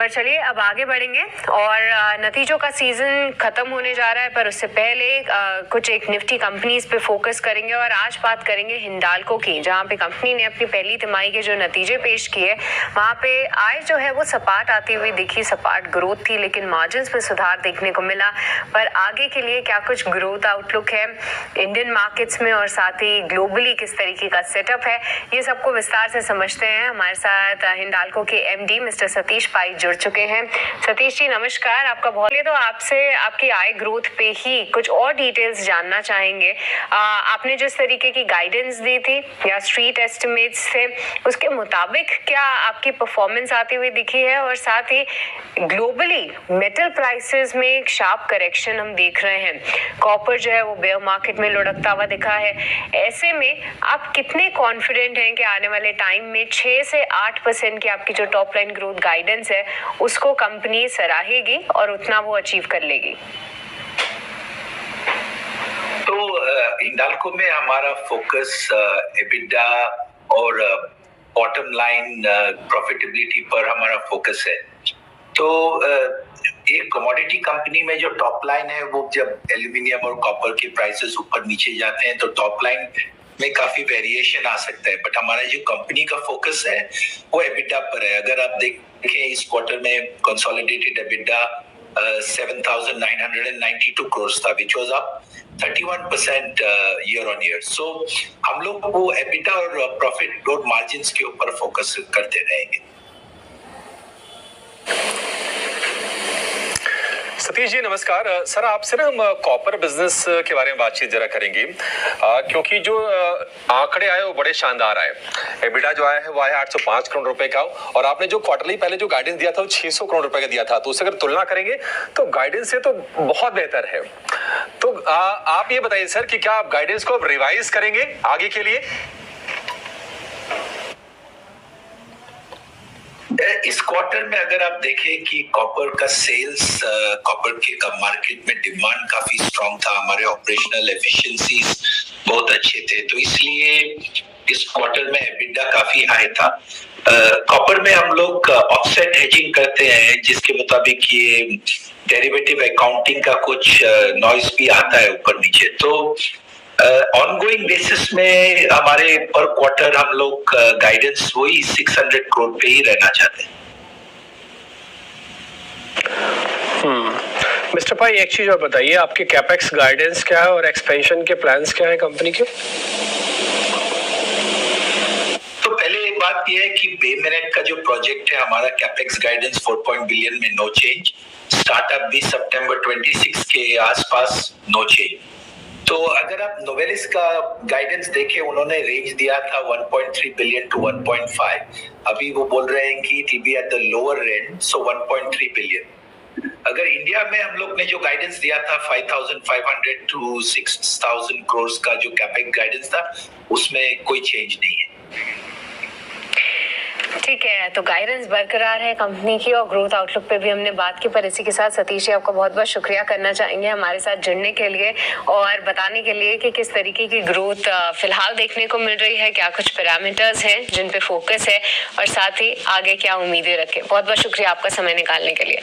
पर चलिए अब आगे बढ़ेंगे और नतीजों का सीजन खत्म होने जा रहा है, पर उससे पहले कुछ एक निफ्टी कंपनीज पे फोकस करेंगे और आज बात करेंगे हिंडाल्को की, जहां पे कंपनी ने अपनी पहली तिमाही के जो नतीजे पेश किए वहां पे आय जो है वो सपाट आती हुई दिखी, सपाट ग्रोथ थी, लेकिन मार्जिन्स में सुधार देखने को मिला। पर आगे के लिए क्या कुछ ग्रोथ आउटलुक है इंडियन मार्केट्स में और साथ ही ग्लोबली किस तरीके का सेटअप है, ये सबको विस्तार से समझते हैं। हमारे साथ हिंडाल्को के एमडी मिस्टर सतीश पाई जुड़ चुके हैं। सतीश जी नमस्कार, आपका बहुत तो आपसे आपकी आय ग्रोथ पे ही कुछ और डिटेल्स जानना चाहेंगे। आपने जिस तरीके की गाइडेंस दी थी या स्ट्रीट एस्टिमेट्स थे उसके मुताबिक क्या आपकी परफॉर्मेंस आती हुई दिखी है, और साथ ही ग्लोबली मेटल प्राइसेस में एक शार्प करेक्शन हम देख रहे हैं, कॉपर जो है वो बेयर मार्केट में लुढ़कता हुआ दिखा है। ऐसे में आप कितने कॉन्फिडेंट हैं कि आने वाले टाइम में 6 से 8% की आपकी जो टॉप लाइन ग्रोथ गाइडेंस है उसको कंपनी सराहेगी और उतना वो अचीव कर लेगी? तो हिंडाल्को में हमारा फोकस एबिटा और बॉटम लाइन प्रॉफिटेबिलिटी पर हमारा फोकस है। तो एक कमोडिटी कंपनी में जो टॉप लाइन है वो जब एल्यूमिनियम और कॉपर के प्राइसेस ऊपर नीचे जाते हैं तो टॉप लाइन में काफी वेरिएशन आ सकता है, बट हमारा जो कंपनी का फोकस है वो एबिटा पर है। अगर आप देखें इस क्वार्टर में कंसोलिडेटेड एबिटा 7,992 crores था, which was up 31% year on year. So हम लोग वो एबिटा और प्रॉफिट और मार्जिन्स के ऊपर फोकस करते रहेंगे। सतीश जी नमस्कार। सर आपसे ना हम कॉपर बिजनेस के बारे में बातचीत जरा करेंगे, क्योंकि जो आंकड़े आए वो बड़े शानदार आए। एबिटा जो आया है वो आया 805 करोड़ रुपए का, और आपने जो क्वार्टरली पहले जो गाइडेंस दिया था वो 600 करोड़ रुपए का दिया था, तो उससे अगर तुलना करेंगे तो गाइडेंस से तो बहुत बेहतर है। तो आप ये बताइए सर कि क्या आप गाइडेंस को अब रिवाइज करेंगे आगे के लिए? इस क्वार्टर में अगर आप देखें कि कॉपर का सेल्स, कॉपर के मार्केट में डिमांड काफी स्ट्रांग था, हमारे ऑपरेशनल एफिशिएंसीज बहुत अच्छे थे, तो इसलिए इस क्वार्टर में एबिटा काफी हाई था। कॉपर में हम लोग ऑफसेट हेजिंग करते हैं, जिसके मुताबिक ये डेरिवेटिव अकाउंटिंग का कुछ नॉइज भी आता है ऊपर नीचे। तो ऑनगोइंग बेसिस में हमारे पर क्वार्टर हम लोग गाइडेंस वही 600 करोड़ पे ही रहना चाहते हैं। मिस्टर पाई, एक चीज और बताइए, आपके कैपेक्स गाइडेंस क्या है और एक्सपेंशन के प्लान्स क्या है कंपनी के? तो पहले एक बात यह है कि बे मिनट का जो प्रोजेक्ट है हमारा कैपेक्स गाइडेंस 4 बिलियन में नो चेंज, स्टार्टअप भी सितंबर 26 के आसपास नो चेंज। तो अगर आप नोवेलिस का गाइडेंस देखें, उन्होंने रेंज दिया था 1.3 बिलियन टू 1.5, अभी वो बोल रहे हैं कि it will be at the lower range, so 1.3 billion. अगर इंडिया में हम लोग ने जो गाइडेंस दिया था 5,500 टू 6,000 करोड़ का जो कैपेक्स गाइडेंस था, उसमें कोई चेंज नहीं है। ठीक है, तो गाइडेंस बरकरार है कंपनी की और ग्रोथ आउटलुक पे भी हमने बात की। पर इसी के साथ सतीश जी आपका बहुत बहुत शुक्रिया करना चाहेंगे हमारे साथ जुड़ने के लिए और बताने के लिए कि किस तरीके की ग्रोथ फिलहाल देखने को मिल रही है, क्या कुछ पैरामीटर्स हैं जिन पे फोकस है और साथ ही आगे क्या उम्मीदें रखें। बहुत बहुत शुक्रिया आपका समय निकालने के लिए।